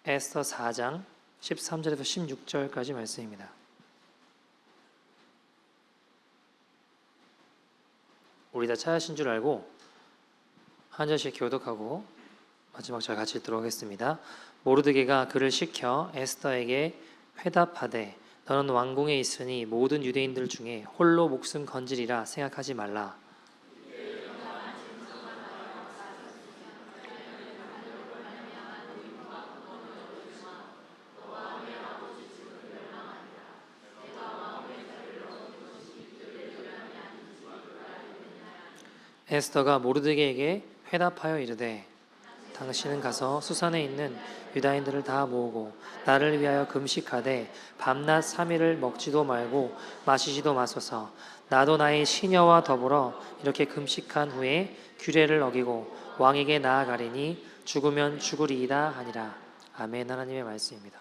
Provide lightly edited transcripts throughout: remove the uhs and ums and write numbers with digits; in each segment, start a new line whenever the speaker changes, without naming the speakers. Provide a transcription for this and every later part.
에스더 4장 13절에서 16절까지 말씀입니다. 우리 다 찾으신 줄 알고 한 절씩 교독하고 마지막 절 같이 읽도록 하겠습니다. 모르드게가 그를 시켜 에스더에게 회답하되 너는 왕궁에 있으니 모든 유대인들 중에 홀로 목숨 건지리라 생각하지 말라. 에스더가 모르드게에게 회답하여 이르되 당신은 가서 수산에 있는 유다인들을 다 모으고 나를 위하여 금식하되 밤낮 3일을 먹지도 말고 마시지도 마소서. 나도 나의 시녀와 더불어 이렇게 금식한 후에 규례를 어기고 왕에게 나아가리니 죽으면 죽으리이다 하니라. 아멘. 하나님의 말씀입니다.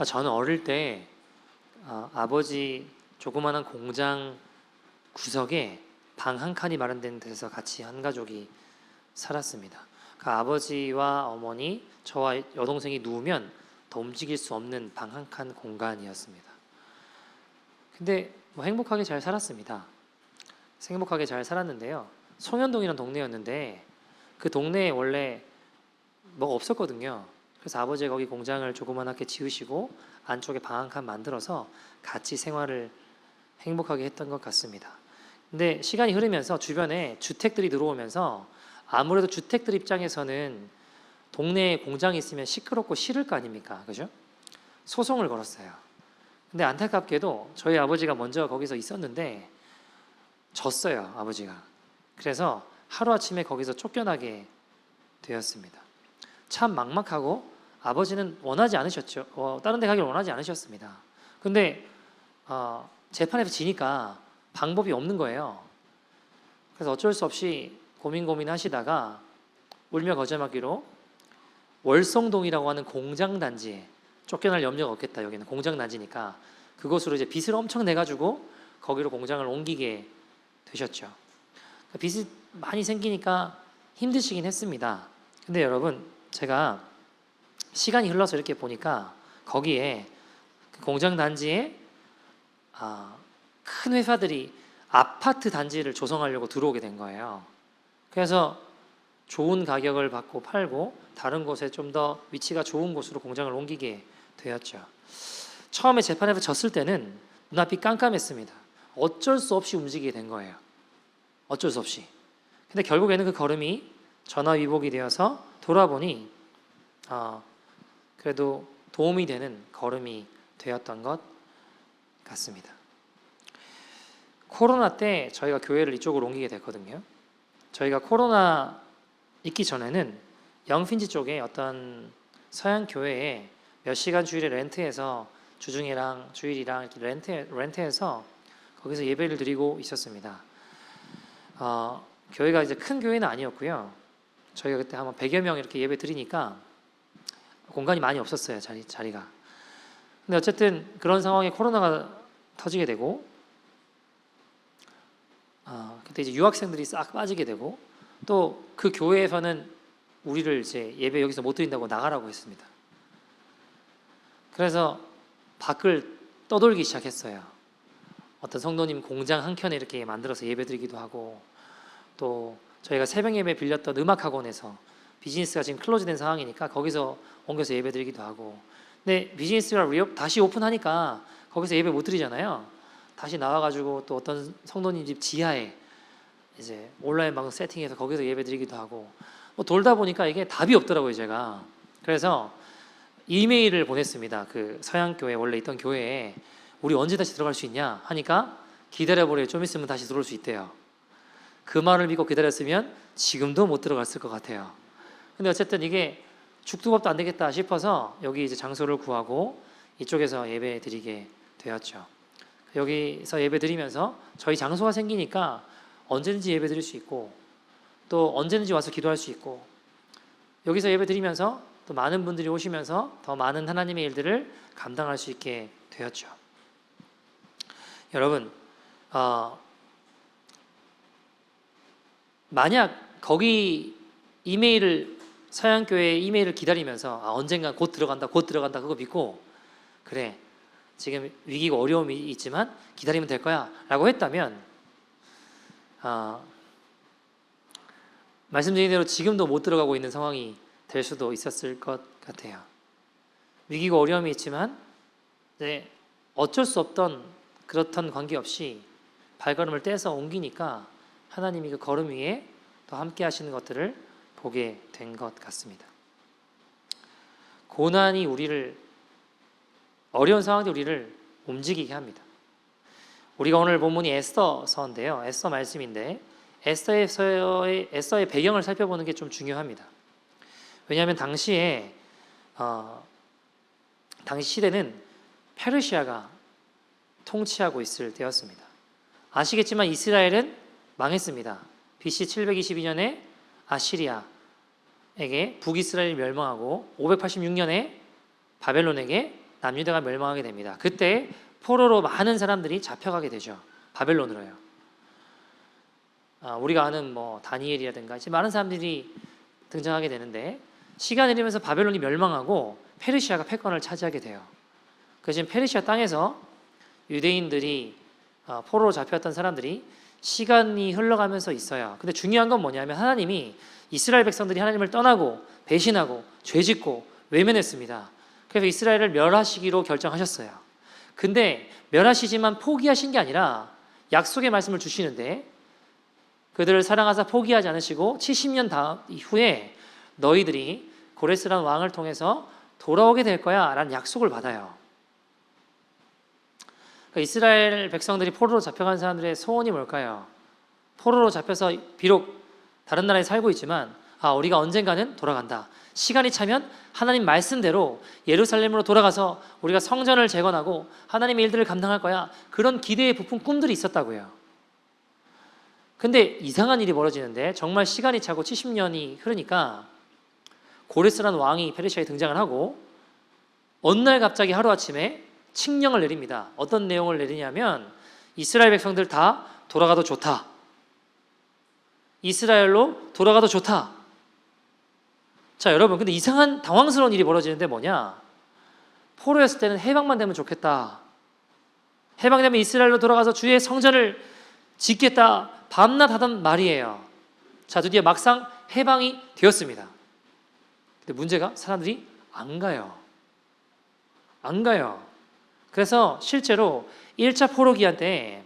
저는 어릴 때 아버지 조그마한 공장 구석에 방 한 칸이 마련된 데서 같이 한 가족이 살았습니다. 그 아버지와 어머니, 저와 여동생이 누우면 더 움직일 수 없는 방 한 칸 공간이었습니다. 근데 행복하게 잘 살았습니다. 행복하게 잘 살았는데요. 송현동이라는 동네였는데 그 동네에 원래 뭐가 없었거든요. 그래서 아버지가 거기 공장을 조그맣게 지으시고 안쪽에 방 한 칸 만들어서 같이 생활을 행복하게 했던 것 같습니다. 근데 시간이 흐르면서 주변에 주택들이 들어오면서 아무래도 주택들 입장에서는 동네에 공장이 있으면 시끄럽고 싫을 거 아닙니까? 그죠? 소송을 걸었어요. 근데 안타깝게도 저희 아버지가 먼저 거기서 있었는데 졌어요, 아버지가. 그래서 하루아침에 거기서 쫓겨나게 되었습니다. 참 막막하고 아버지는 원하지 않으셨죠. 다른 데 가기를 원하지 않으셨습니다. 근데 재판에서 지니까 방법이 없는 거예요. 그래서 어쩔 수 없이 고민하시다가 울며 거제먹기로 월성동이라고 하는 공장단지에 쫓겨날 염려가 없겠다. 여기는 공장단지니까 그곳으로 이제 빚을 엄청 내가지고 거기로 공장을 옮기게 되셨죠. 빚이 많이 생기니까 힘드시긴 했습니다. 근데 여러분, 제가 시간이 흘러서 이렇게 보니까 거기에 그 공장단지에 큰 회사들이 아파트 단지를 조성하려고 들어오게 된 거예요. 그래서 좋은 가격을 받고 팔고 다른 곳에 좀 더 위치가 좋은 곳으로 공장을 옮기게 되었죠. 처음에 재판에서 졌을 때는 눈앞이 깜깜했습니다. 어쩔 수 없이 움직이게 된 거예요. 어쩔 수 없이. 근데 결국에는 그 걸음이 전화위복이 되어서 돌아보니 그래도 도움이 되는 걸음이 되었던 것 같습니다. 코로나 때 저희가 교회를 이쪽으로 옮기게 됐거든요. 저희가 코로나 있기 전에는 영핀지 쪽에 어떤 서양 교회에 몇 시간 주일에 렌트해서 주중이랑 주일이랑 이렇게 렌트해서 거기서 예배를 드리고 있었습니다. 교회가 이제 큰 교회는 아니었고요. 저희가 그때 한 100여 명 이렇게 예배 드리니까 공간이 많이 없었어요. 자리가. 근데 어쨌든 그런 상황에 코로나가 터지게 되고 그때 이제 유학생들이 싹 빠지게 되고 또 그 교회에서는 우리를 이제 예배 여기서 못 드린다고 나가라고 했습니다. 그래서 밖을 떠돌기 시작했어요. 어떤 성도님 공장 한 켠에 이렇게 만들어서 예배 드리기도 하고 또 저희가 새벽 예배 빌렸던 음악학원에서 비즈니스가 지금 클로즈된 상황이니까 거기서 옮겨서 예배 드리기도 하고 근데 비즈니스가 다시 오픈하니까 거기서 예배 못 드리잖아요. 다시 나와가지고 또 어떤 성도님 집 지하에 이제 온라인 방송 세팅해서 거기서 예배 드리기도 하고 돌다 보니까 이게 답이 없더라고요, 제가. 그래서 이메일을 보냈습니다. 그 서양교회 원래 있던 교회에 우리 언제 다시 들어갈 수 있냐 하니까 기다려보래요. 좀 있으면 다시 들어올 수 있대요. 그 말을 믿고 기다렸으면 지금도 못 들어갔을 것 같아요. 근데 어쨌든 이게 죽도 밥도 안 되겠다 싶어서 여기 이제 장소를 구하고 이쪽에서 예배 드리게 되었죠. 여기서 예배 드리면서 저희 장소가 생기니까 언제든지 예배 드릴 수 있고 또 언제든지 와서 기도할 수 있고 여기서 예배 드리면서 또 많은 분들이 오시면서 더 많은 하나님의 일들을 감당할 수 있게 되었죠. 여러분, 만약 거기 이메일을 서양교회 이메일을 기다리면서 언젠가 곧 들어간다 그거 믿고 그래 지금 위기고 어려움이 있지만 기다리면 될 거야 라고 했다면 말씀드린 대로 지금도 못 들어가고 있는 상황이 될 수도 있었을 것 같아요. 위기고 어려움이 있지만 이제 어쩔 수 없던 그렇던 관계없이 발걸음을 떼서 옮기니까 하나님이 그 걸음 위에 또 함께 하시는 것들을 보게 된 것 같습니다. 고난이 어려운 상황이 우리를 움직이게 합니다. 우리가 오늘 본문이 에스더서인데요. 에스더 말씀인데 에스더의 배경을 살펴보는 게 좀 중요합니다. 왜냐하면 당시 시대는 페르시아가 통치하고 있을 때였습니다. 아시겠지만 이스라엘은 망했습니다. BC 722년에 아시리아에게 북이스라엘이 멸망하고 586년에 바벨론에게 남유다가 멸망하게 됩니다. 그때 포로로 많은 사람들이 잡혀가게 되죠. 바벨론으로요. 우리가 아는 다니엘이라든가 이제 많은 사람들이 등장하게 되는데 시간이 흐르면서 바벨론이 멸망하고 페르시아가 패권을 차지하게 돼요. 그 지금 페르시아 땅에서 유대인들이 포로로 잡혔던 사람들이 시간이 흘러가면서 있어요. 근데 중요한 건 뭐냐면 하나님이 이스라엘 백성들이 하나님을 떠나고 배신하고 죄짓고 외면했습니다. 그래서 이스라엘을 멸하시기로 결정하셨어요. 근데 멸하시지만 포기하신 게 아니라 약속의 말씀을 주시는데 그들을 사랑하사 포기하지 않으시고 70년 이후에 너희들이 고레스라는 왕을 통해서 돌아오게 될 거야 라는 약속을 받아요. 그러니까 이스라엘 백성들이 포로로 잡혀간 사람들의 소원이 뭘까요? 포로로 잡혀서 비록 다른 나라에 살고 있지만 우리가 언젠가는 돌아간다. 시간이 차면 하나님 말씀대로 예루살렘으로 돌아가서 우리가 성전을 재건하고 하나님의 일들을 감당할 거야. 그런 기대에 부푼 꿈들이 있었다고요. 근데 이상한 일이 벌어지는데 정말 시간이 차고 70년이 흐르니까 고레스라는 왕이 페르시아에 등장을 하고 어느 날 갑자기 하루아침에 칙령을 내립니다. 어떤 내용을 내리냐면 이스라엘 백성들 다 돌아가도 좋다. 이스라엘로 돌아가도 좋다. 자, 여러분, 근데 이상한 당황스러운 일이 벌어지는데 뭐냐? 포로였을 때는 해방만 되면 좋겠다. 해방되면 이스라엘로 돌아가서 주의 성전을 짓겠다. 밤낮 하던 말이에요. 자, 드디어 막상 해방이 되었습니다. 근데 문제가 사람들이 안 가요. 안 가요. 그래서 실제로 1차 포로 기한 때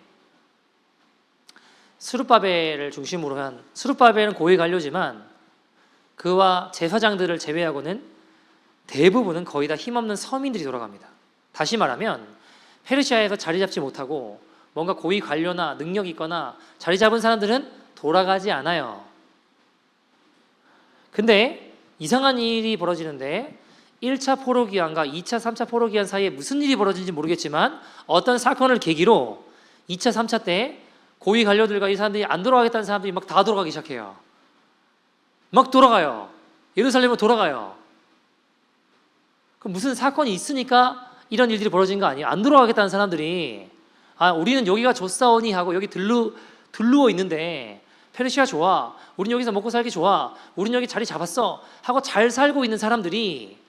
스룹바벨을 중심으로 한 스룹바벨은 고위 관료지만 그와 제사장들을 제외하고는 대부분은 거의 다 힘없는 서민들이 돌아갑니다. 다시 말하면 페르시아에서 자리 잡지 못하고 뭔가 고위 관료나 능력이 있거나 자리 잡은 사람들은 돌아가지 않아요. 근데 이상한 일이 벌어지는데 1차 포로기한과 2차, 3차 포로기한 사이에 무슨 일이 벌어진지 모르겠지만 어떤 사건을 계기로 2차, 3차 때 고위 관료들과 이 사람들이 안 돌아가겠다는 사람들이 막 다 돌아가기 시작해요. 막 돌아가요. 예루살렘으로 돌아가요. 그럼 무슨 사건이 있으니까 이런 일들이 벌어진 거 아니에요? 안 돌아가겠다는 사람들이 우리는 여기가 좋사오니 하고 여기 들르워 있는데 페르시아 좋아. 우린 여기서 먹고 살기 좋아. 우린 여기 자리 잡았어. 하고 잘 살고 있는 사람들이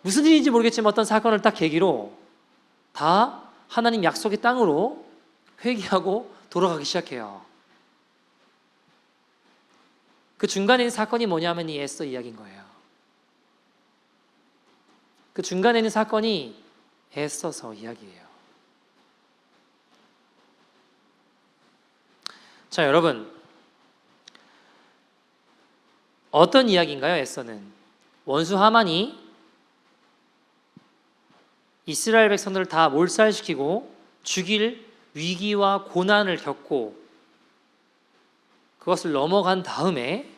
무슨 일인지 모르겠지만 어떤 사건을 딱 계기로 다 하나님 약속의 땅으로 회개하고 돌아가기 시작해요. 그 중간에 있는 사건이 뭐냐면 이 에스더 이야기인 거예요. 그 중간에 있는 사건이 에스더서 이야기예요. 자, 여러분, 어떤 이야기인가요? 에스더는 원수 하만이 이스라엘 백성들을 다 몰살시키고 죽일 위기와 고난을 겪고 그것을 넘어간 다음에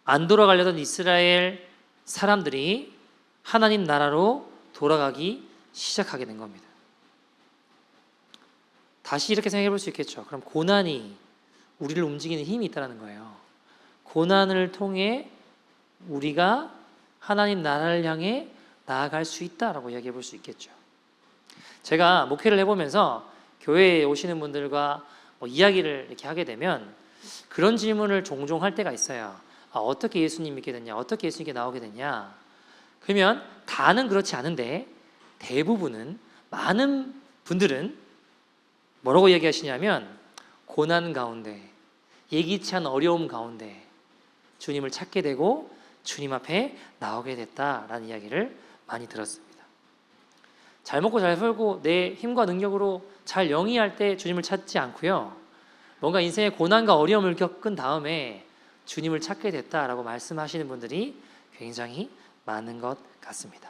안 돌아가려던 이스라엘 사람들이 하나님 나라로 돌아가기 시작하게 된 겁니다. 다시 이렇게 생각해 볼 수 있겠죠. 그럼 고난이 우리를 움직이는 힘이 있다는 거예요. 고난을 통해 우리가 하나님 나라를 향해 나아갈 수 있다라고 이야기해 볼 수 있겠죠. 제가 목회를 해보면서 교회에 오시는 분들과 이야기를 이렇게 하게 되면 그런 질문을 종종 할 때가 있어요. 어떻게 예수님 믿게 됐냐? 어떻게 예수님께 나오게 됐냐? 그러면 다는 그렇지 않은데 대부분은, 많은 분들은 뭐라고 얘기하시냐면 고난 가운데, 예기치 않은 어려움 가운데 주님을 찾게 되고 주님 앞에 나오게 됐다라는 이야기를 많이 들었습니다. 잘 먹고 잘 살고 내 힘과 능력으로 잘 영위할 때 주님을 찾지 않고요, 뭔가 인생의 고난과 어려움을 겪은 다음에 주님을 찾게 됐다라고 말씀하시는 분들이 굉장히 많은 것 같습니다.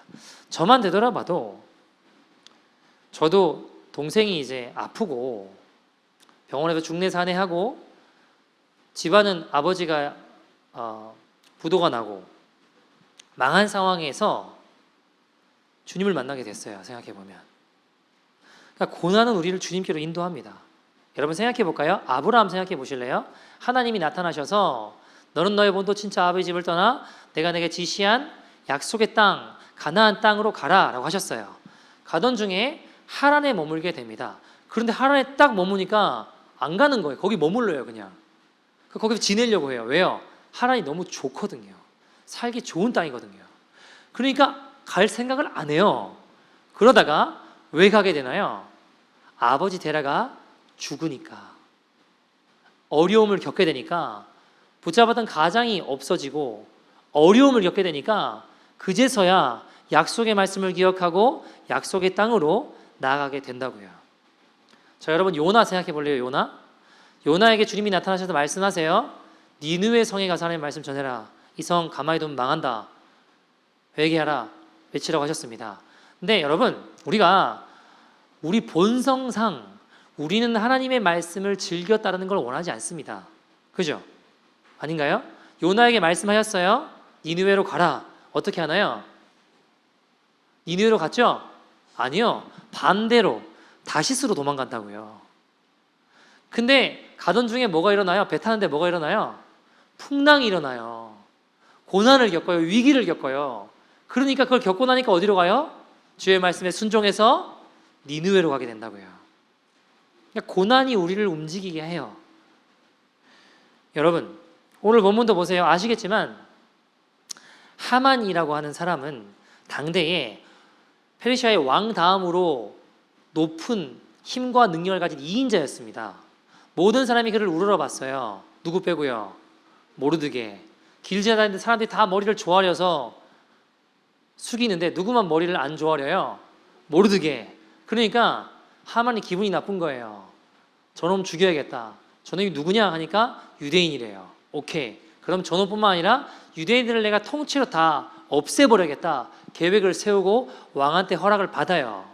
저만 되돌아봐도, 저도 동생이 이제 아프고 병원에서 중내산해하고 집안은 아버지가 부도가 나고 망한 상황에서 주님을 만나게 됐어요. 생각해보면. 그러니까 고난은 우리를 주님께로 인도합니다. 여러분 생각해 볼까요? 아브라함 생각해 보실래요? 하나님이 나타나셔서 너는 너의 본토 친척 아버지 집을 떠나 내가 내게 지시한 약속의 땅 가나안 땅으로 가라 라고 하셨어요. 가던 중에 하란에 머물게 됩니다. 그런데 하란에 딱 머무니까 안 가는 거예요. 거기 머물러요. 그냥 거기서 지내려고 해요. 왜요? 하란이 너무 좋거든요. 살기 좋은 땅이거든요. 그러니까 갈 생각을 안 해요. 그러다가 왜 가게 되나요? 아버지 데라가 죽으니까, 어려움을 겪게 되니까, 붙잡았던 가장이 없어지고 어려움을 겪게 되니까 그제서야 약속의 말씀을 기억하고 약속의 땅으로 나아가게 된다고요. 자, 여러분 요나 생각해 볼래요? 요나에게 주님이 나타나셔서 말씀하세요. 니느웨 성에 가서 하나님의 말씀 전해라. 이 성 가만히 두면 망한다. 회개하라. 외치라고 하셨습니다. 근데 여러분, 우리 본성상 우리는 하나님의 말씀을 즐겨 따르는 걸 원하지 않습니다. 그죠? 아닌가요? 요나에게 말씀하셨어요. 니느웨로 가라. 어떻게 하나요? 니느웨로 갔죠? 아니요. 반대로 다시스로 도망간다고요. 근데 가던 중에 뭐가 일어나요? 배 타는데 뭐가 일어나요? 풍랑이 일어나요. 고난을 겪어요. 위기를 겪어요. 그러니까 그걸 겪고 나니까 어디로 가요? 주의 말씀에 순종해서 니느웨로 가게 된다고요. 그러니까 고난이 우리를 움직이게 해요. 여러분, 오늘 본문도 보세요. 아시겠지만 하만이라고 하는 사람은 당대에 페르시아의 왕 다음으로 높은 힘과 능력을 가진 2인자였습니다. 모든 사람이 그를 우러러봤어요. 누구 빼고요? 모르드게. 길 지나다니는 사람들이 다 머리를 조아려서 숙이는데 누구만 머리를 안 조아려요? 모르드게. 그러니까 하만이 기분이 나쁜 거예요. 저놈 죽여야겠다. 저놈이 누구냐 하니까 유대인이래요. 오케이. 그럼 저놈뿐만 아니라 유대인들을 내가 통째로 다 없애버려야겠다. 계획을 세우고 왕한테 허락을 받아요.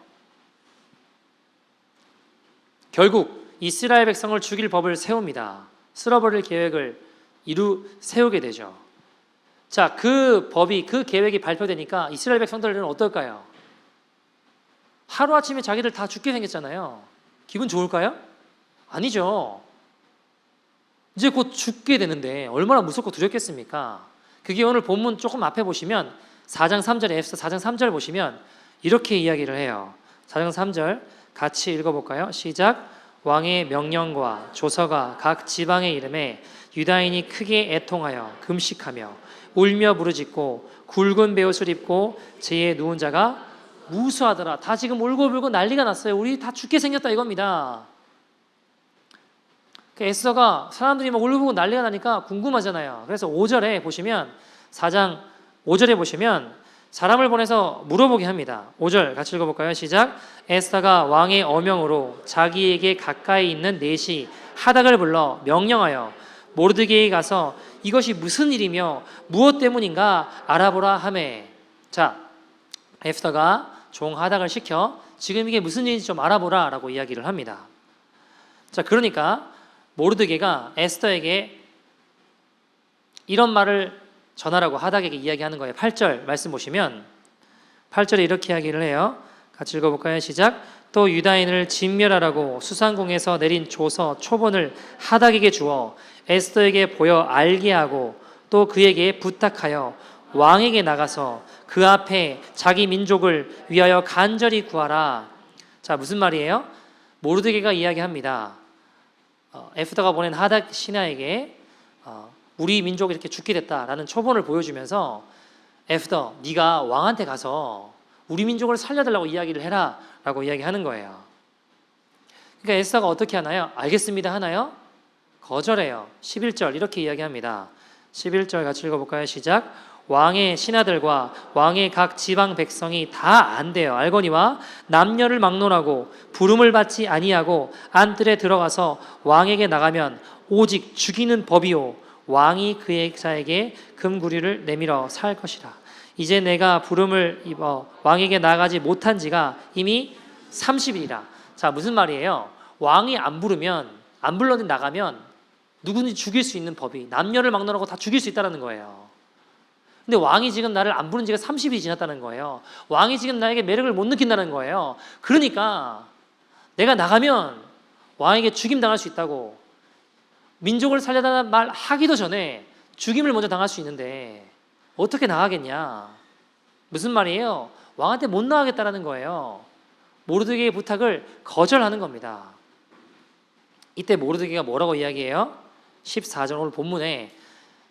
결국 이스라엘 백성을 죽일 법을 세웁니다. 쓸어버릴 계획을 세우게 되죠. 자, 그 계획이 발표되니까 이스라엘 백성들은 어떨까요? 하루아침에 자기들 다 죽게 생겼잖아요. 기분 좋을까요? 아니죠. 이제 곧 죽게 되는데 얼마나 무섭고 두렵겠습니까? 그게 오늘 본문 조금 앞에 보시면 4장 3절에 에스더 4장 3절 보시면 이렇게 이야기를 해요. 4장 3절 같이 읽어볼까요? 시작. 왕의 명령과 조서가 각 지방의 이름에 유다인이 크게 애통하여 금식하며 울며 부르짖고 굵은 베옷을 입고 제에 누운 자가 무수하더라. 다 지금 울고불고 난리가 났어요. 우리 다 죽게 생겼다 이겁니다. 에스더가 사람들이 막 울고 난리가 나니까 궁금하잖아요. 그래서 5절에 보시면 4장 5절에 보시면 사람을 보내서 물어보게 합니다. 5절 같이 읽어볼까요? 시작. 에스더가 왕의 어명으로 자기에게 가까이 있는 내시 하닥을 불러 명령하여 모르드게에 가서 이것이 무슨 일이며 무엇 때문인가 알아보라 하매. 자, 에스더가 종 하닥을 시켜 지금 이게 무슨 일인지 좀 알아보라 라고 이야기를 합니다. 자, 그러니까 모르드게가 에스더에게 이런 말을 전하라고 하닥에게 이야기하는 거예요. 8절 말씀 보시면 8절에 이렇게 이야기를 해요. 같이 읽어볼까요? 시작. 또 유다인을 진멸하라고 수상궁에서 내린 조서 초본을 하닥에게 주어 에스더에게 보여 알게 하고 또 그에게 부탁하여 왕에게 나가서 그 앞에 자기 민족을 위하여 간절히 구하라. 자, 무슨 말이에요? 모르드게가 이야기합니다. 에스더가 보낸 하닥 신하에게 우리 민족이 이렇게 죽게 됐다라는 초본을 보여주면서 에스더, 네가 왕한테 가서 우리 민족을 살려달라고 이야기를 해라 라고 이야기하는 거예요. 그러니까 에스더가 어떻게 하나요? 알겠습니다 하나요? 거절해요. 11절 이렇게 이야기합니다. 11절 같이 읽어볼까요? 시작. 왕의 신하들과 왕의 각 지방 백성이 다 안대요. 알거니와 남녀를 막론하고 부름을 받지 아니하고 안뜰에 들어가서 왕에게 나가면 오직 죽이는 법이요 왕이 그의 자에게 금구리를 내밀어 살 것이라. 이제 내가 부름을 입어 왕에게 나가지 못한 지가 이미 30일이라. 자, 무슨 말이에요? 왕이 안 불렀는데 나가면 누구든지 죽일 수 있는 법이, 남녀를 막론하고 다 죽일 수 있다는 거예요. 근데 왕이 지금 나를 안 부른 지가 30일이 지났다는 거예요. 왕이 지금 나에게 매력을 못 느낀다는 거예요. 그러니까 내가 나가면 왕에게 죽임 당할 수 있다고, 민족을 살려달라는 말 하기도 전에 죽임을 먼저 당할 수 있는데 어떻게 나가겠냐. 무슨 말이에요? 왕한테 못 나가겠다라는 거예요. 모르드게의 부탁을 거절하는 겁니다. 이때 모르드게가 뭐라고 이야기해요? 14절 오늘 본문에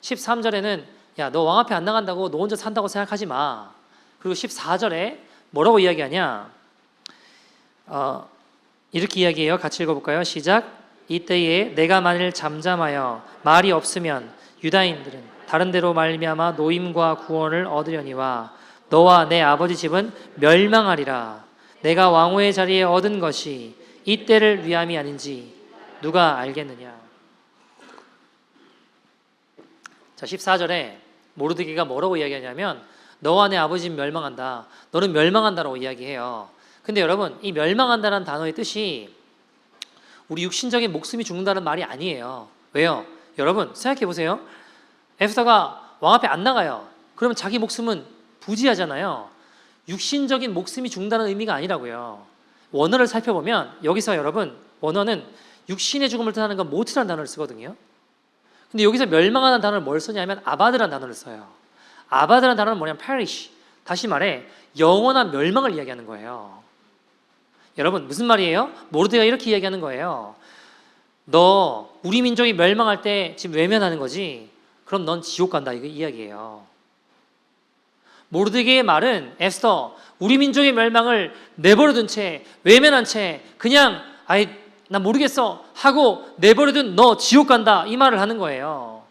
13절에는 야, 너 왕 앞에 안 나간다고 너 혼자 산다고 생각하지 마. 그리고 14절에 뭐라고 이야기하냐? 이렇게 이야기해요. 같이 읽어볼까요? 시작. 이때에 내가 만일 잠잠하여 말이 없으면 유다인들은 다른 데로 말미암아 노임과 구원을 얻으려니와 너와 내 아버지 집은 멸망하리라. 내가 왕후의 자리에 얻은 것이 이때를 위함이 아닌지 누가 알겠느냐. 자, 14절에 모르드게가 뭐라고 이야기하냐면 너와 내 아버지 집은 멸망한다. 너는 멸망한다라고 이야기해요. 근데 여러분, 이 멸망한다는 단어의 뜻이 우리 육신적인 목숨이 죽는다는 말이 아니에요. 왜요? 여러분 생각해 보세요. 에스더가 왕 앞에 안 나가요. 그러면 자기 목숨은 부지하잖아요. 육신적인 목숨이 죽는다는 의미가 아니라고요. 원어를 살펴보면 여기서 여러분 원어는 육신의 죽음을 뜻하는 건 모트라는 단어를 쓰거든요. 근데 여기서 멸망하는 단어를 뭘 쓰냐면 아바드라는 단어를 써요. 아바드라는 단어는 뭐냐면 perish. 다시 말해 영원한 멸망을 이야기하는 거예요. 여러분 무슨 말이에요? 모르드게가 이렇게 이야기하는 거예요. 너 우리 민족이 멸망할 때 지금 외면하는 거지? 그럼 넌 지옥 간다 이거 이야기예요. 모르드게의 말은 에스더 우리 민족의 멸망을 내버려둔 채 외면한 채 그냥 난 모르겠어 하고 내버려둔 너 지옥 간다 이 말을 하는 거예요.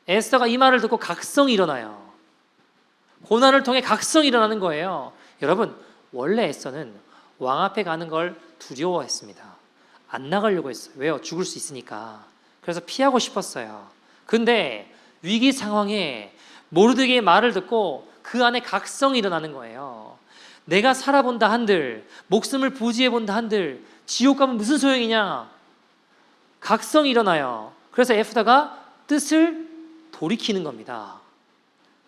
에스더가 이 말을 듣고 각성이 일어나요. 고난을 통해 각성이 일어나는 거예요. 여러분 원래 에스더는 왕 앞에 가는 걸 두려워했습니다. 안 나가려고 했어요. 왜요? 죽을 수 있으니까. 그래서 피하고 싶었어요. 근데 위기 상황에 모르드게의 말을 듣고 그 안에 각성이 일어나는 거예요. 내가 살아본다 한들 목숨을 부지해본다 한들 지옥 가면 무슨 소용이냐. 각성이 일어나요. 그래서 에스더가 뜻을 돌이키는 겁니다.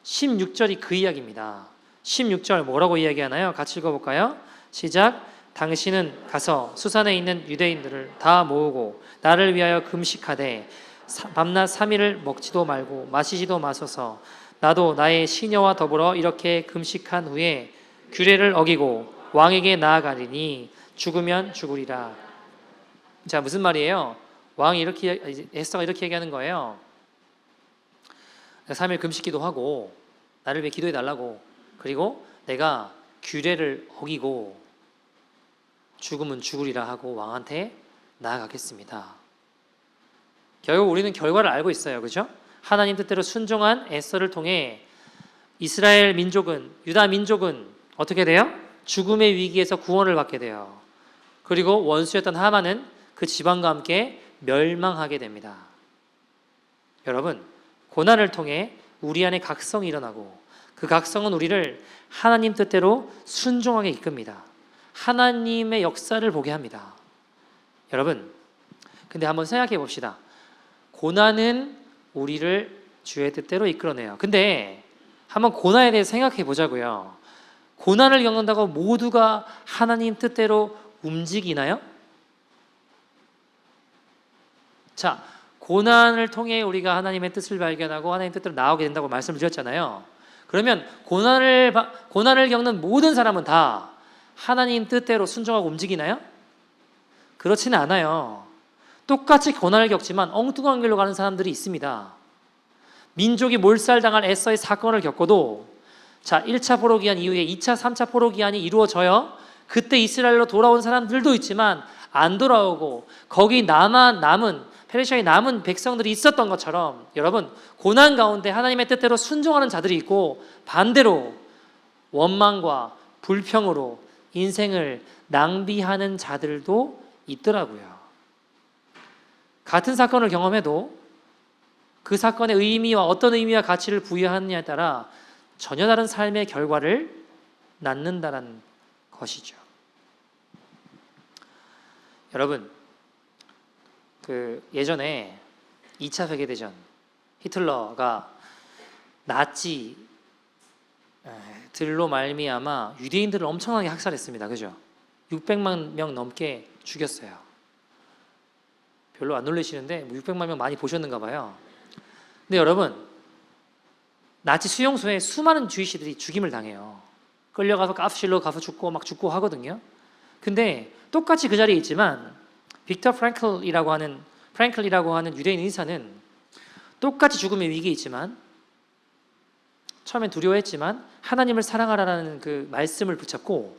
16절이 그 이야기입니다. 16절 뭐라고 이야기하나요? 같이 읽어볼까요? 시작. 당신은 가서 수산에 있는 유대인들을 다 모으고 나를 위하여 금식하되 밤낮 3일을 먹지도 말고 마시지도 마소서. 나도 나의 시녀와 더불어 이렇게 금식한 후에 규례를 어기고 왕에게 나아가리니 죽으면 죽으리라. 자, 무슨 말이에요? 왕이 이렇게 에스더가 이렇게 얘기하는 거예요. 3일 금식기도 하고 나를 위해 기도해 달라고. 그리고 내가 규례를 어기고 죽으면 죽으리라 하고 왕한테 나아가겠습니다. 결국 우리는 결과를 알고 있어요. 그렇죠? 하나님 뜻대로 순종한 에스더를 통해 이스라엘 민족은, 유다 민족은 어떻게 돼요? 죽음의 위기에서 구원을 받게 돼요. 그리고 원수였던 하만은 그 지방과 함께 멸망하게 됩니다. 여러분, 고난을 통해 우리 안에 각성이 일어나고 그 각성은 우리를 하나님 뜻대로 순종하게 이끕니다. 하나님의 역사를 보게 합니다. 여러분, 근데 한번 생각해 봅시다. 고난은 우리를 주의 뜻대로 이끌어내요. 근데 한번 고난에 대해서 생각해 보자고요. 고난을 겪는다고 모두가 하나님 뜻대로 움직이나요? 자, 고난을 통해 우리가 하나님의 뜻을 발견하고 하나님 뜻대로 나오게 된다고 말씀을 드렸잖아요. 그러면 고난을 겪는 모든 사람은 다 하나님 뜻대로 순종하고 움직이나요? 그렇지는 않아요. 똑같이 고난을 겪지만 엉뚱한 길로 가는 사람들이 있습니다. 민족이 몰살당할 에서의 사건을 겪어도 자 1차 포로기한 이후에 2차, 3차 포로기한이 이루어져요. 그때 이스라엘로 돌아온 사람들도 있지만 안 돌아오고 거기 남은 페르시아에 남은 백성들이 있었던 것처럼 여러분 고난 가운데 하나님의 뜻대로 순종하는 자들이 있고 반대로 원망과 불평으로 인생을 낭비하는 자들도 있더라고요. 같은 사건을 경험해도 그 사건의 의미와 어떤 의미와 가치를 부여하느냐에 따라 전혀 다른 삶의 결과를 낳는다는 것이죠. 여러분, 그 예전에 2차 세계대전 히틀러가 나치들로 말미암아 유대인들을 엄청나게 학살했습니다. 그죠? 600만 명 넘게 죽였어요. 별로 안 놀라시는데 600만 명 많이 보셨는가 봐요. 근데 여러분, 나치 수용소에 수많은 주이시들이 죽임을 당해요. 끌려가서 가스실로 가서 죽고 하거든요. 근데 똑같이 그 자리에 있지만 빅터 프랭클이라고 하는 유대인 의사는 똑같이 죽음의 위기에 있지만 처음엔 두려워했지만 하나님을 사랑하라는 그 말씀을 붙잡고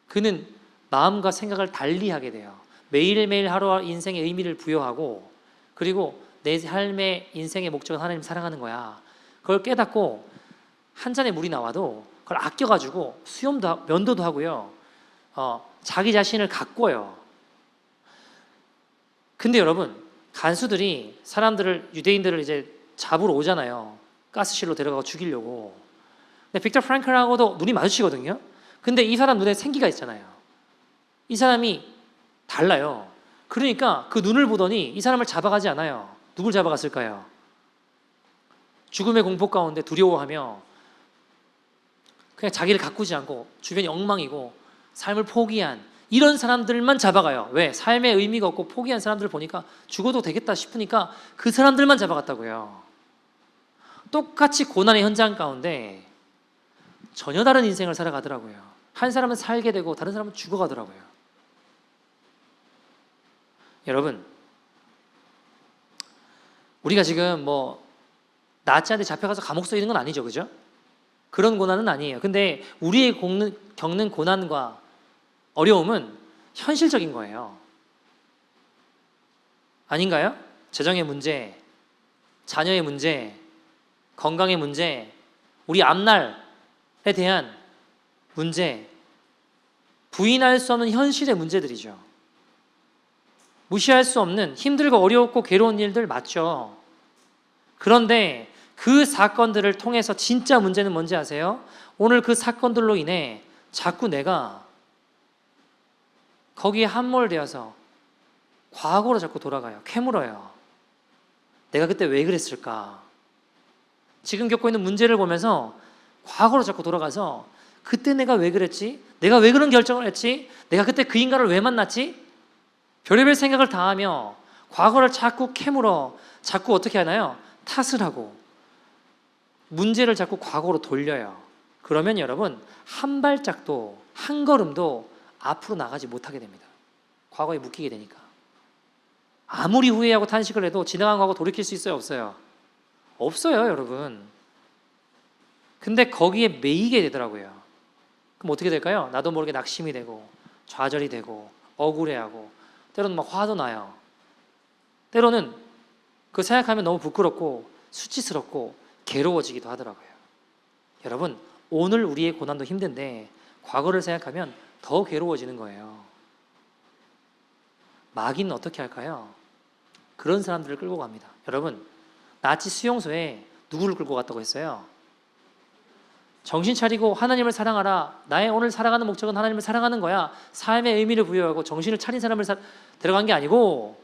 그는 마음과 생각을 달리하게 돼요. 매일매일 하루와 인생의 의미를 부여하고 그리고 내 삶의 인생의 목적은 하나님 사랑하는 거야. 그걸 깨닫고 한 잔의 물이 나와도 그걸 아껴가지고 면도도 하고요. 자기 자신을 가꿔요. 근데 여러분 간수들이 유대인들을 이제 잡으러 오잖아요. 가스실로 데려가고 죽이려고. 근데 빅터 프랭클하고도 눈이 마주치거든요. 근데 이 사람 눈에 생기가 있잖아요. 이 사람이 달라요. 그러니까 그 눈을 보더니 이 사람을 잡아가지 않아요. 누굴 잡아갔을까요? 죽음의 공포 가운데 두려워하며 그냥 자기를 가꾸지 않고 주변이 엉망이고 삶을 포기한 이런 사람들만 잡아가요. 왜? 삶의 의미가 없고 포기한 사람들을 보니까 죽어도 되겠다 싶으니까 그 사람들만 잡아갔다고요. 똑같이 고난의 현장 가운데 전혀 다른 인생을 살아가더라고요. 한 사람은 살게 되고 다른 사람은 죽어가더라고요. 여러분, 우리가 지금 나치한테 잡혀가서 감옥 써 있는 건 아니죠, 그죠? 그런 고난은 아니에요. 근데 우리의 겪는 고난과 어려움은 현실적인 거예요. 아닌가요? 재정의 문제, 자녀의 문제, 건강의 문제, 우리 앞날에 대한 문제, 부인할 수 없는 현실의 문제들이죠. 무시할 수 없는 힘들고 어려웠고 괴로운 일들 맞죠. 그런데 그 사건들을 통해서 진짜 문제는 뭔지 아세요? 오늘 그 사건들로 인해 자꾸 내가 거기에 함몰되어서 과거로 자꾸 돌아가요. 캐물어요. 내가 그때 왜 그랬을까? 지금 겪고 있는 문제를 보면서 과거로 자꾸 돌아가서 그때 내가 왜 그랬지? 내가 왜 그런 결정을 했지? 내가 그때 그 인간을 왜 만났지? 별의별 생각을 다 하며 과거를 자꾸 캐물어 자꾸 어떻게 하나요? 탓을 하고 문제를 자꾸 과거로 돌려요. 그러면 여러분 한 발짝도 한 걸음도 앞으로 나가지 못하게 됩니다. 과거에 묶이게 되니까. 아무리 후회하고 탄식을 해도 지나간 과거 돌이킬 수 있어요? 없어요? 없어요, 여러분. 근데 거기에 매이게 되더라고요. 그럼 어떻게 될까요? 나도 모르게 낙심이 되고 좌절이 되고 억울해하고 때로는 막 화도 나요. 때로는 그 생각하면 너무 부끄럽고 수치스럽고 괴로워지기도 하더라고요. 여러분, 오늘 우리의 고난도 힘든데 과거를 생각하면 더 괴로워지는 거예요. 마귀는 어떻게 할까요? 그런 사람들을 끌고 갑니다. 여러분, 나치 수용소에 누구를 끌고 갔다고 했어요? 정신 차리고 하나님을 사랑하라. 나의 오늘 살아가는 목적은 하나님을 사랑하는 거야. 삶의 의미를 부여하고 정신을 차린 사람을 데려간 게 아니고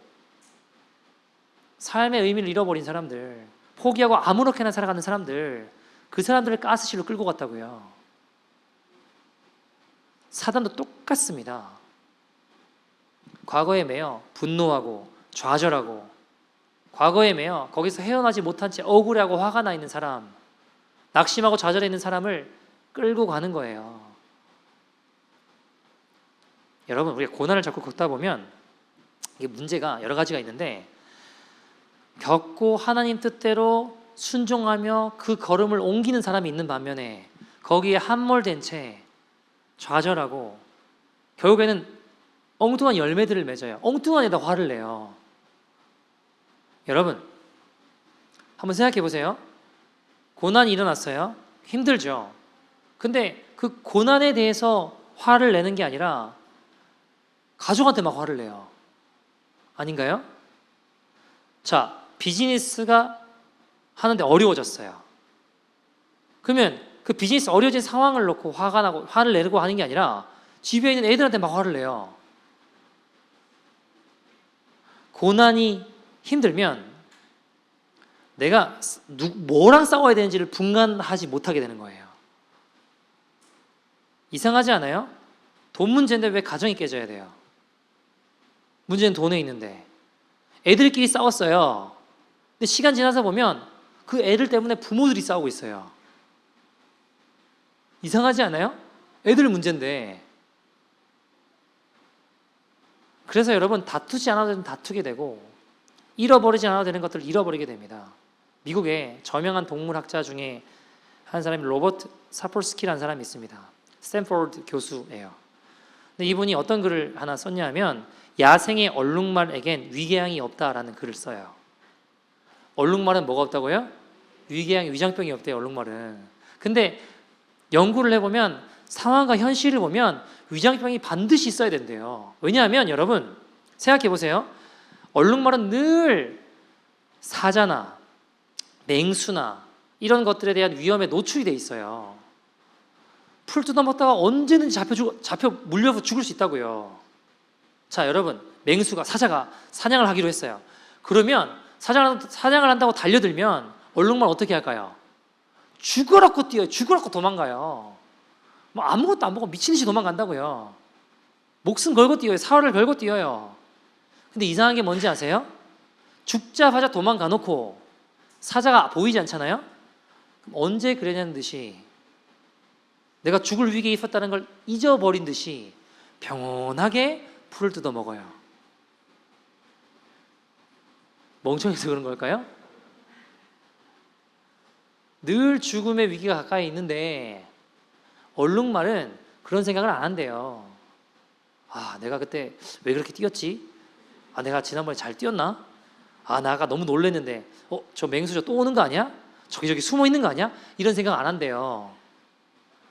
삶의 의미를 잃어버린 사람들, 포기하고 아무렇게나 살아가는 사람들, 그 사람들을 가스실로 끌고 갔다고요. 사단도 똑같습니다. 과거에 매여 분노하고 좌절하고 과거에 매여 거기서 헤어나지 못한 채 억울해하고 화가 나 있는 사람, 낙심하고 좌절해 있는 사람을 끌고 가는 거예요. 여러분, 우리가 고난을 자꾸 겪다 보면 이게 문제가 여러 가지가 있는데 겪고 하나님 뜻대로 순종하며 그 걸음을 옮기는 사람이 있는 반면에 거기에 함몰된 채 좌절하고 결국에는 엉뚱한 열매들을 맺어요. 엉뚱한 데다 화를 내요. 여러분, 한번 생각해 보세요. 고난이 일어났어요. 힘들죠. 근데 그 고난에 대해서 화를 내는 게 아니라 가족한테 막 화를 내요. 아닌가요? 자, 비즈니스가 하는데 어려워졌어요. 그러면 그 비즈니스 어려워진 상황을 놓고 화가 나고 화를 내고 하는 게 아니라 집에 있는 애들한테 막 화를 내요. 고난이 힘들면 내가 뭐랑 싸워야 되는지를 분간하지 못하게 되는 거예요. 이상하지 않아요? 돈 문제인데 왜 가정이 깨져야 돼요? 문제는 돈에 있는데 애들끼리 싸웠어요. 근데 시간 지나서 보면 그 애들 때문에 부모들이 싸우고 있어요. 이상하지 않아요? 애들 문제인데. 그래서 여러분 다투지 않아도 되는 다투게 되고 잃어버리지 않아도 되는 것들을 잃어버리게 됩니다. 미국의 저명한 동물학자 중에 한 사람이 로버트 사폴스키라는 사람이 있습니다. 스탠포드 교수예요. 근데 이분이 어떤 글을 하나 썼냐 하면 야생의 얼룩말에겐 위궤양이 없다라는 글을 써요. 얼룩말은 뭐가 없다고요? 위장병이 없대요. 얼룩말은. 근데 연구를 해보면 상황과 현실을 보면 위장병이 반드시 있어야 된대요. 왜냐하면 여러분 생각해 보세요. 얼룩말은 늘 사자나 맹수나 이런 것들에 대한 위험에 노출이 돼 있어요. 풀 뜯어먹다가 언제든지 잡혀 물려서 죽을 수 있다고요. 자, 여러분, 사자가 사냥을 하기로 했어요. 그러면 사냥을 한다고 달려들면 얼룩말 어떻게 할까요? 죽으라고 뛰어요. 죽으라고 도망가요. 뭐 아무것도 안 보고 미친 듯이 도망간다고요. 목숨 걸고 뛰어요. 사활을 걸고 뛰어요. 근데 이상한 게 뭔지 아세요? 죽자마자 도망가 놓고 사자가 보이지 않잖아요? 그럼 언제 그랬냐는 듯이 내가 죽을 위기에 있었다는 걸 잊어버린 듯이 평온하게 풀을 뜯어 먹어요. 멍청해서 그런 걸까요? 늘 죽음의 위기가 가까이 있는데 얼룩말은 그런 생각을 안 한대요. 아, 내가 그때 왜 그렇게 뛰었지? 아, 내가 지난번에 잘 뛰었나? 아, 나 아까 너무 놀랬는데 저 맹수 또 오는 거 아니야? 저기 숨어 있는 거 아니야? 이런 생각 안 한대요.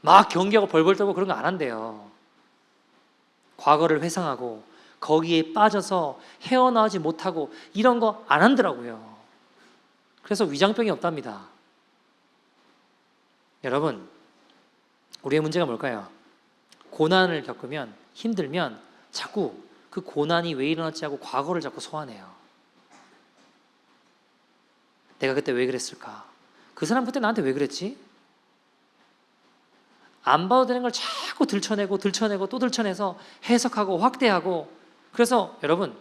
막 경계하고 벌벌 떨고 그런 거 안 한대요. 과거를 회상하고 거기에 빠져서 헤어나오지 못하고 이런 거 안 한더라고요. 그래서 위장병이 없답니다. 여러분, 우리의 문제가 뭘까요? 고난을 겪으면 힘들면 자꾸 그 고난이 왜 일어났지 하고 과거를 자꾸 소환해요. 내가 그때 왜 그랬을까? 그 사람 그때 나한테 왜 그랬지? 안 봐도 되는 걸 자꾸 들춰내고 또 들춰내서 해석하고 확대하고. 그래서 여러분,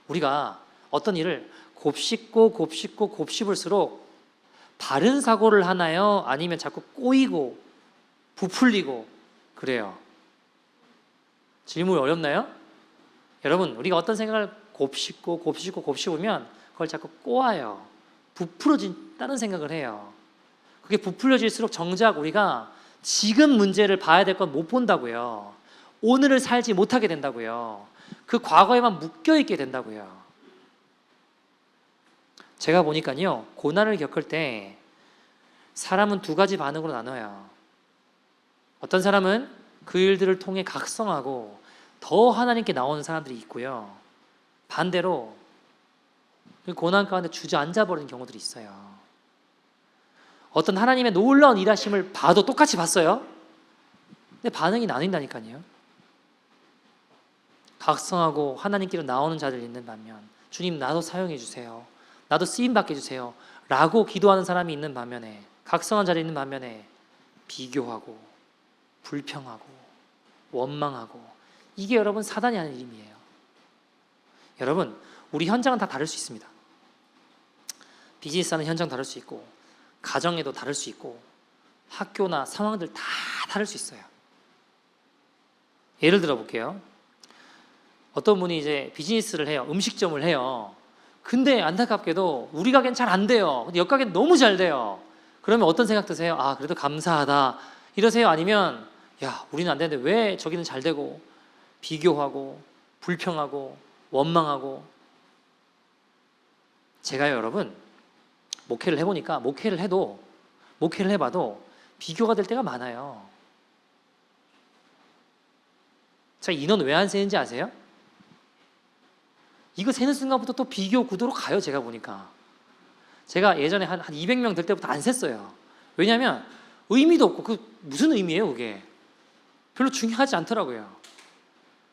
우리가 어떤 일을 곱씹을수록 바른 사고를 하나요? 아니면 자꾸 꼬이고 부풀리고 그래요? 질문이 어렵나요? 여러분, 우리가 어떤 생각을 곱씹으면 그걸 자꾸 꼬아요. 부풀어진다는 생각을 해요. 그게 부풀려질수록 정작 우리가 지금 문제를 봐야 될 건 못 본다고요. 오늘을 살지 못하게 된다고요. 그 과거에만 묶여있게 된다고요. 제가 보니까요, 고난을 겪을 때 사람은 두 가지 반응으로 나눠요. 어떤 사람은 그 일들을 통해 각성하고 더 하나님께 나오는 사람들이 있고요. 반대로 그 고난 가운데 주저앉아 버리는 경우들이 있어요. 어떤 하나님의 놀라운 일하심을 봐도 똑같이 봤어요. 근데 반응이 나뉜다니까요. 각성하고 하나님께로 나오는 자들 있는 반면, 주님 나도 사용해 주세요, 나도 쓰임 받게 해주세요 라고 기도하는 사람이 있는 반면에, 각성한 자리 있는 반면에 비교하고 불평하고 원망하고, 이게 여러분 사단이 하는 일임이에요. 여러분, 우리 현장은 다 다를 수 있습니다. 비즈니스 하는 현장 다를 수 있고, 가정에도 다를 수 있고, 학교나 상황들 다 다를 수 있어요. 예를 들어 볼게요. 어떤 분이 이제 비즈니스를 해요. 음식점을 해요. 근데 안타깝게도 우리 가게는 잘 안 돼요. 근데 옆 가게는 너무 잘 돼요. 그러면 어떤 생각 드세요? 아, 그래도 감사하다 이러세요? 아니면 야, 우리는 안 되는데 왜 저기는 잘 되고, 비교하고 불평하고 원망하고. 제가요, 여러분, 목회를 해보니까 목회를 해봐도 비교가 될 때가 많아요. 자, 인원 왜 안 세는지 아세요? 이거 세는 순간부터 또 비교 구도로 가요. 제가 보니까 제가 예전에 한 200명 될 때부터 안 셌어요. 왜냐하면 의미도 없고, 그 무슨 의미예요? 그게 별로 중요하지 않더라고요.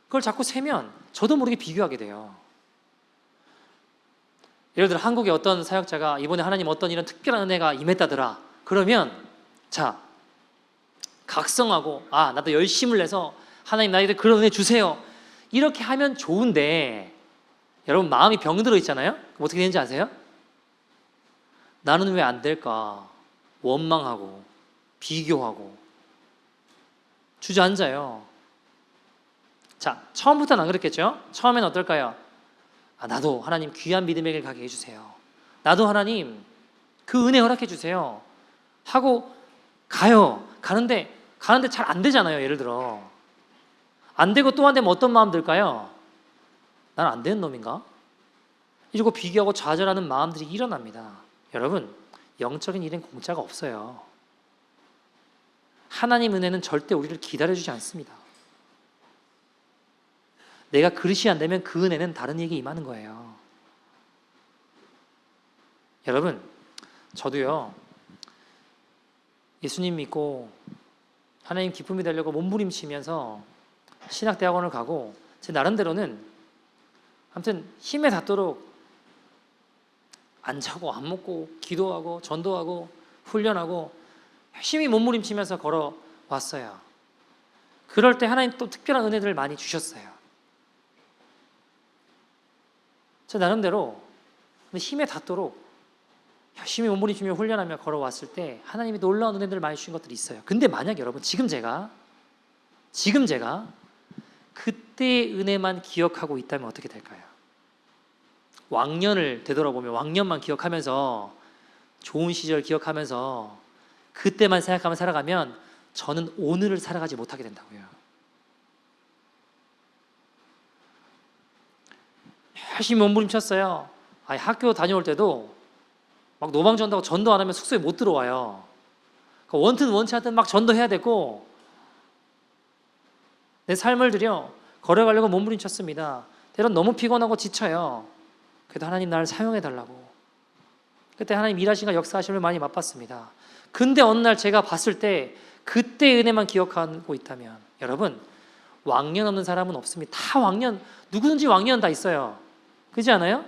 그걸 자꾸 세면 저도 모르게 비교하게 돼요. 예를 들어 한국의 어떤 사역자가 이번에 하나님 어떤 이런 특별한 은혜가 임했다더라. 그러면 자, 각성하고, 아, 나도 열심을 내서 하나님 나에게 그런 은혜 주세요. 이렇게 하면 좋은데, 여러분 마음이 병들어 있잖아요. 그럼 어떻게 되는지 아세요? 나는 왜 안 될까? 원망하고 비교하고 주저앉아요. 자, 처음부터는 안 그랬겠죠? 처음에는 어떨까요? 아, 나도 하나님 귀한 믿음의 길 가게 해주세요. 나도 하나님 그 은혜 허락해 주세요 하고 가요. 가는데 잘 안 되잖아요. 예를 들어 안 되고 또 안 되면 어떤 마음 들까요? 난 안 되는 놈인가? 이러고 비교하고 좌절하는 마음들이 일어납니다. 여러분, 영적인 일엔 공짜가 없어요. 하나님 은혜는 절대 우리를 기다려주지 않습니다. 내가 그릇이 안 되면 그 은혜는 다른 이에게 임하는 거예요. 여러분, 저도요, 예수님 믿고 하나님 기쁨이 되려고 몸부림치면서 신학대학원을 가고, 제 나름대로는 아무튼 힘에 닿도록 안 자고 안 먹고 기도하고 전도하고 훈련하고 열심히 몸부림치면서 걸어왔어요. 그럴 때 하나님 또 특별한 은혜들을 많이 주셨어요. 제 나름대로 힘에 닿도록 열심히 몸부림치며 훈련하며 걸어왔을 때 하나님이 놀라운 은혜들을 많이 주신 것들이 있어요. 근데 만약 여러분 지금 제가 그때의 은혜만 기억하고 있다면 어떻게 될까요? 왕년을 되돌아보며 왕년만 기억하면서 좋은 시절 기억하면서 그때만 생각하며 살아가면 저는 오늘을 살아가지 못하게 된다고요. 열심히 몸부림쳤어요. 학교 다녀올 때도 막 노방전도하고 전도 안 하면 숙소에 못 들어와요. 원튼 원치 않든 막 전도해야 되고, 내 삶을 들여 걸어가려고 몸부림쳤습니다. 때론 너무 피곤하고 지쳐요. 그래도 하나님 나를 사용해 달라고. 그때 하나님 일하시고 역사하심을 많이 맛봤습니다. 근데 어느 날 제가 봤을 때 그때 은혜만 기억하고 있다면, 여러분, 왕년 없는 사람은 없습니다. 다 왕년, 누구든지 왕년 다 있어요. 그렇지 않아요?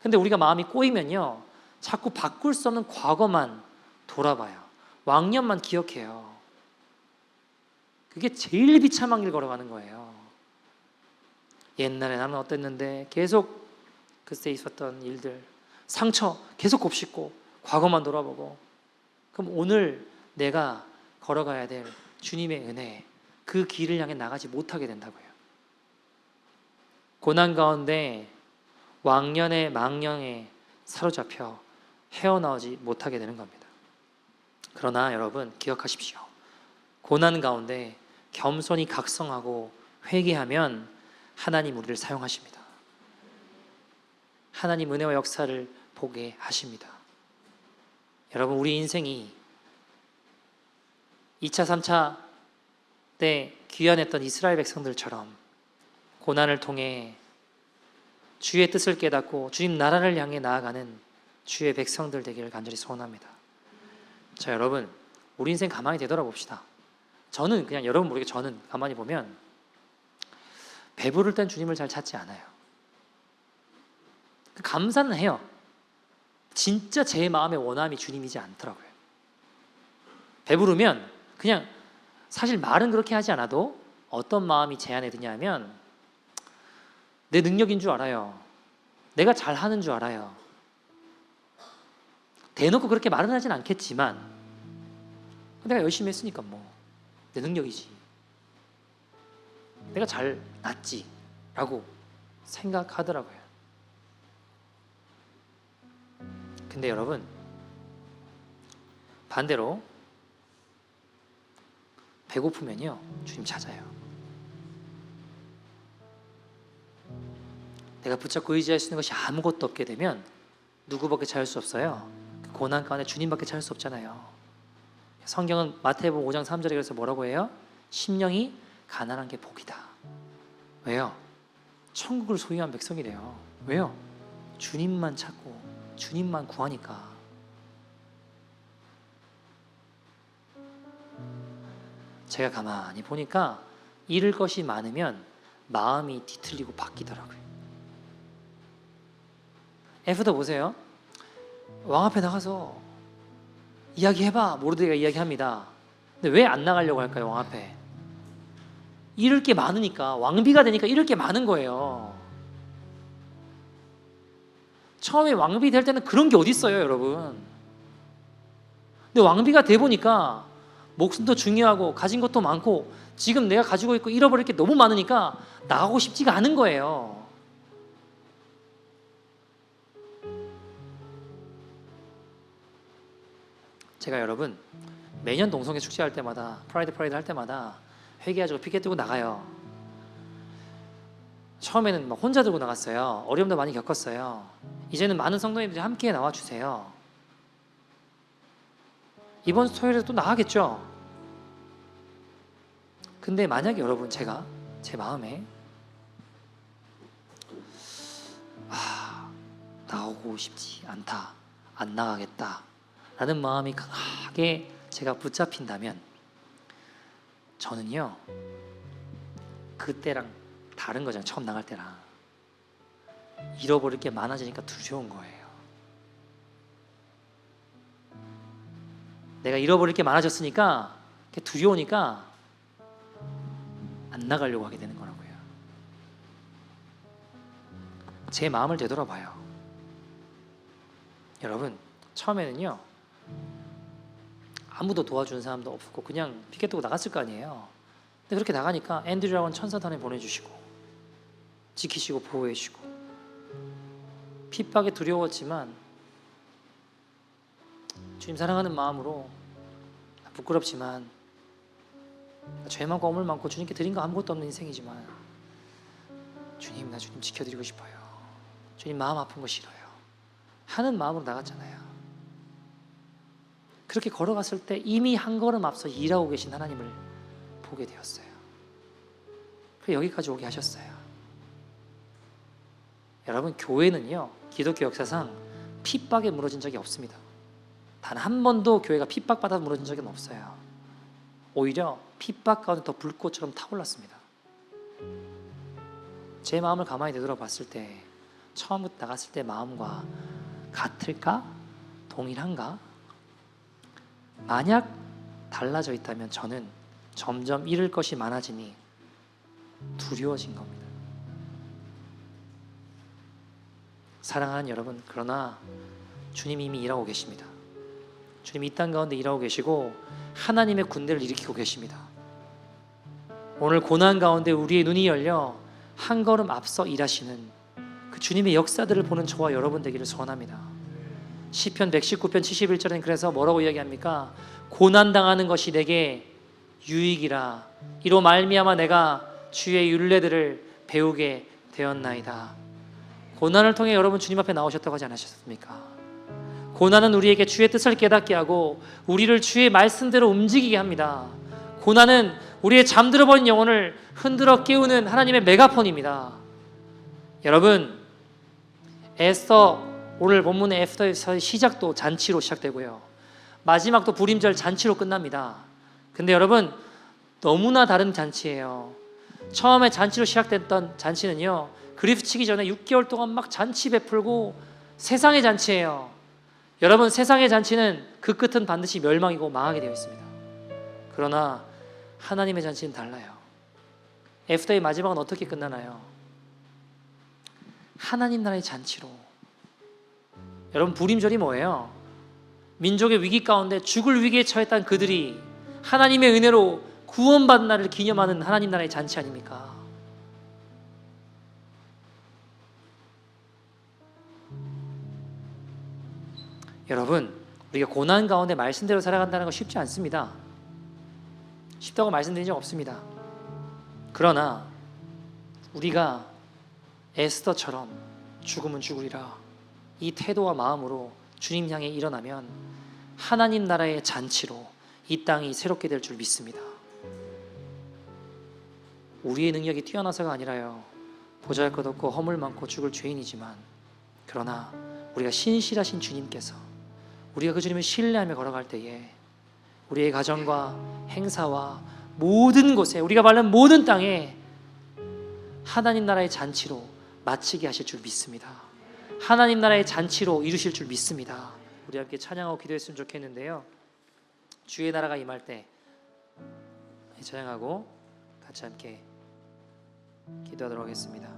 근데 우리가 마음이 꼬이면요, 자꾸 바꿀 수 없는 과거만 돌아봐요. 왕년만 기억해요. 그게 제일 비참한 길 걸어가는 거예요. 옛날에 나는 어땠는데, 계속 그때 있었던 일들, 상처 계속 곱씹고 과거만 돌아보고, 그럼 오늘 내가 걸어가야 될 주님의 은혜, 그 길을 향해 나가지 못하게 된다고요. 고난 가운데 왕년의 망령에 사로잡혀 헤어나오지 못하게 되는 겁니다. 그러나 여러분 기억하십시오. 고난 가운데 겸손히 각성하고 회개하면 하나님 우리를 사용하십니다. 하나님 은혜와 역사를 보게 하십니다. 여러분, 우리 인생이 2차, 3차 때 귀환했던 이스라엘 백성들처럼 고난을 통해 주의 뜻을 깨닫고 주님 나라를 향해 나아가는 주의 백성들 되기를 간절히 소원합니다. 자, 여러분, 우리 인생 가만히 되돌아봅시다. 저는 그냥 여러분 모르게 저는 가만히 보면 배부를 땐 주님을 잘 찾지 않아요. 감사는 해요. 진짜 제 마음의 원함이 주님이지 않더라고요. 배부르면 그냥 사실 말은 그렇게 하지 않아도 어떤 마음이 제 안에 드냐면, 내 능력인 줄 알아요. 내가 잘하는 줄 알아요. 대놓고 그렇게 말은 하진 않겠지만 내가 열심히 했으니까 내 능력이지, 내가 잘 났지 라고 생각하더라고요. 근데 여러분, 반대로 배고프면요 주님 찾아요. 내가 붙잡고 의지할 수 있는 것이 아무것도 없게 되면 누구밖에 찾을 수 없어요. 그 고난 가운데 주님밖에 찾을 수 없잖아요. 성경은 마태복음 5장 3절에 그래서 뭐라고 해요? 심령이 가난한 게 복이다. 왜요? 천국을 소유한 백성이래요. 왜요? 주님만 찾고 주님만 구하니까. 제가 가만히 보니까 잃을 것이 많으면 마음이 뒤틀리고 바뀌더라고요. 에스더 보세요. 왕 앞에 나가서 이야기해봐. 모르드게가 이야기합니다. 근데 왜 안 나가려고 할까요? 왕 앞에 잃을 게 많으니까, 왕비가 되니까 잃을 게 많은 거예요. 처음에 왕비 될 때는 그런 게 어디 있어요, 여러분. 근데 왕비가 돼 보니까 목숨도 중요하고 가진 것도 많고 지금 내가 가지고 있고 잃어버릴 게 너무 많으니까 나가고 싶지가 않은 거예요. 제가 여러분 매년 동성애 축제할 때마다 프라이드 할 때마다 회개가지고 피켓 들고 나가요. 처음에는 막 혼자 들고 나갔어요. 어려움도 많이 겪었어요. 이제는 많은 성도님들이 함께 나와주세요. 이번 토요일에 또 나가겠죠. 근데 만약에 여러분 제가 제 마음에 나오고 싶지 않다, 안 나가겠다 라는 마음이 강하게 제가 붙잡힌다면 저는요 그때랑 다른 거잖아요. 처음 나갈 때랑 잃어버릴 게 많아지니까 두려운 거예요. 내가 잃어버릴 게 많아졌으니까 두려우니까 안 나가려고 하게 되는 거라고요. 제 마음을 되돌아봐요. 여러분 처음에는요 아무도 도와주는 사람도 없고 그냥 피켓 두고 나갔을 거 아니에요. 근데 그렇게 나가니까 앤드류라고 하는 천사단에 보내주시고 지키시고 보호해 주시고 핍박에 두려웠지만 주님 사랑하는 마음으로 부끄럽지만 죄 많고 어물 많고 주님께 드린 거 아무것도 없는 인생이지만 주님 나 주님 지켜드리고 싶어요. 주님 마음 아픈 거 싫어요 하는 마음으로 나갔잖아요. 그렇게 걸어갔을 때 이미 한 걸음 앞서 일하고 계신 하나님을 보게 되었어요. 그래서 여기까지 오게 하셨어요. 여러분 교회는요 기독교 역사상 핍박에 무너진 적이 없습니다. 단 한 번도 교회가 핍박받아 무너진 적은 없어요. 오히려 핍박 가운데 더 불꽃처럼 타올랐습니다. 제 마음을 가만히 되돌아봤을 때 처음부터 나갔을 때 마음과 같을까? 동일한가? 만약 달라져 있다면 저는 점점 잃을 것이 많아지니 두려워진 겁니다. 사랑하는 여러분, 그러나 주님이 이미 일하고 계십니다. 주님이 이 땅 가운데 일하고 계시고 하나님의 군대를 일으키고 계십니다. 오늘 고난 가운데 우리의 눈이 열려 한 걸음 앞서 일하시는 그 주님의 역사들을 보는 저와 여러분 되기를 소원합니다. 시편 119편 71절은 그래서 뭐라고 이야기합니까? 고난당하는 것이 내게 유익이라 이로 말미암아 내가 주의 율례들을 배우게 되었나이다. 고난을 통해 여러분 주님 앞에 나오셨다고 하지 않으셨습니까? 고난은 우리에게 주의 뜻을 깨닫게 하고 우리를 주의 말씀대로 움직이게 합니다. 고난은 우리의 잠들어버린 영혼을 흔들어 깨우는 하나님의 메가폰입니다. 여러분 에스더 오늘 본문의 에스더의 시작도 잔치로 시작되고요 마지막도 불임절 잔치로 끝납니다. 근데 여러분 너무나 다른 잔치예요. 처음에 잔치로 시작됐던 잔치는요 그리스 치기 전에 6개월 동안 막 잔치 베풀고 세상의 잔치예요. 여러분 세상의 잔치는 그 끝은 반드시 멸망이고 망하게 되어 있습니다. 그러나 하나님의 잔치는 달라요. 에스더의 마지막은 어떻게 끝나나요? 하나님 나라의 잔치로. 여러분 불임절이 뭐예요? 민족의 위기 가운데 죽을 위기에 처했던 그들이 하나님의 은혜로 구원받은 날을 기념하는 하나님 나라의 잔치 아닙니까? 여러분, 우리가 고난 가운데 말씀대로 살아간다는 거 쉽지 않습니다. 쉽다고 말씀드린 적 없습니다. 그러나 우리가 에스더처럼 죽으면 죽으리라 이 태도와 마음으로 주님 향해 일어나면 하나님 나라의 잔치로 이 땅이 새롭게 될 줄 믿습니다. 우리의 능력이 뛰어나서가 아니라요, 보잘것없고 허물 많고 죽을 죄인이지만, 그러나 우리가 신실하신 주님께서 우리가 그 주님을 신뢰하며 걸어갈 때에 우리의 가정과 행사와 모든 곳에, 우리가 밟는 모든 땅에 하나님 나라의 잔치로 마치게 하실 줄 믿습니다. 하나님 나라의 잔치로 이루실 줄 믿습니다. 우리 함께 찬양하고 기도했으면 좋겠는데요, 주의 나라가 임할 때 찬양하고 같이 함께 기도하도록 하겠습니다.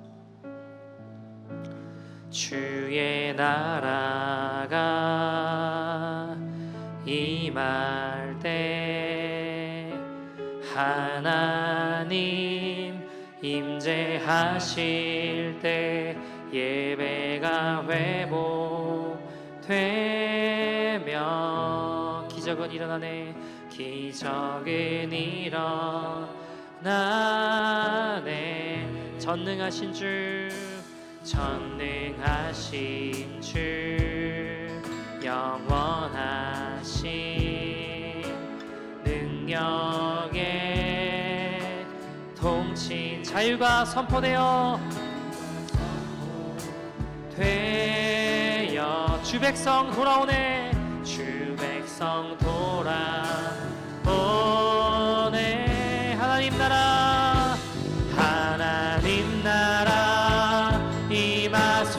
주의 나라가 임할 때 하나님 임재하실 때 예배가 회복되며 기적은 일어나네, 기적은 일어나네. 전능하신 주, 전능하신 주, 영원하신 능력의 통치 자유가 선포되어 주 백성 돌아오네, 주 백성 돌아오네. 하나님 나라, 하나님 나라 임하소서.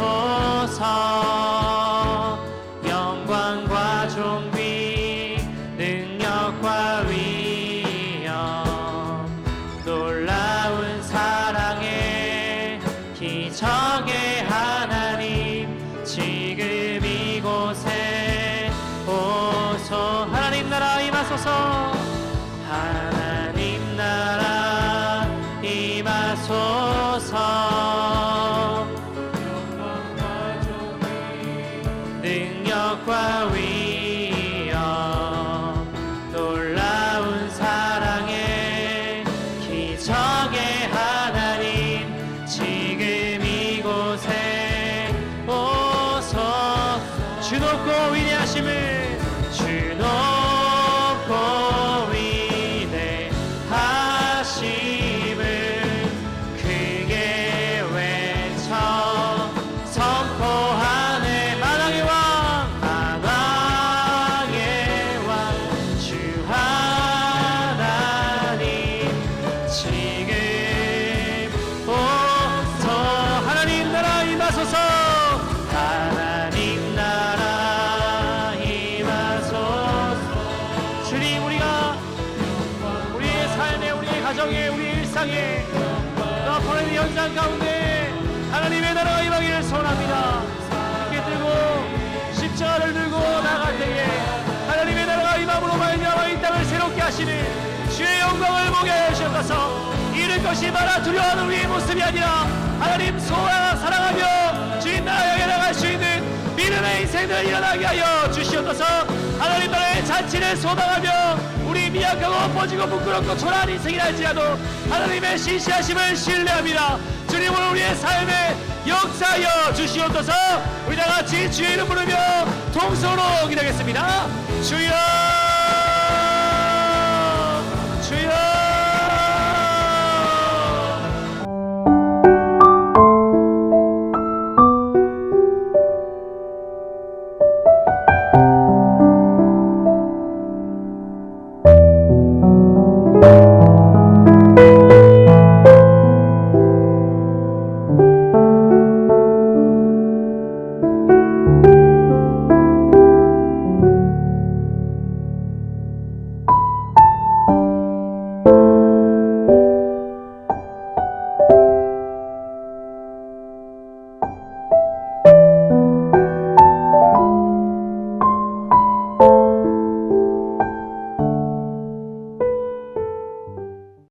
영광과 존귀 능력과 위엄 놀라운 사랑의 기적의 하나님 지금 이곳에 오소. 하나님 나라 임하소서. 하나님 나라 임하소서. 영광과 존귀 능력과 위엄 놀라운 사랑의 기적의 하나님 지금 이곳에 오소. 주 높고 위대하심을, 주 높고 위대하심을 크게 외쳐 선포하네. 만왕의 왕, 만왕의 왕, 주 하나님 지금 오소. 하나님 나라 임하소서. 하나님 나라 임하소서. 주님, 우리가 우리의 삶에, 우리의 가정에, 우리의 일상에 너포레드 현상 가운데 하나님의 나라가 임하기를 소원합니다. 이렇게 들고 십자가를 들고 나갈 때에 하나님의 나라가 임함으로 말미암아 이 땅을 새롭게 하시는 주의 영광을 보게 하시옵소서. 잃을 것이 많아 두려워하는 우리의 모습이 아니라 하나님 소원하나 사랑하며 주인 나라 향해 나갈 수 있는 믿음의 인생들을 일어나게 하여 주시옵소서. 하나님 나라의 잔치를 소망하며 우리 미약하고 퍼지고 부끄럽고 초라한 인생이라 할지라도 하나님의 신실하심을 신뢰합니다. 주님, 오늘 우리의 삶에 역사하여 주시옵소서. 우리 다같이 주의 이름 부르며 통성으로 기도하겠습니다. 주여, 주여.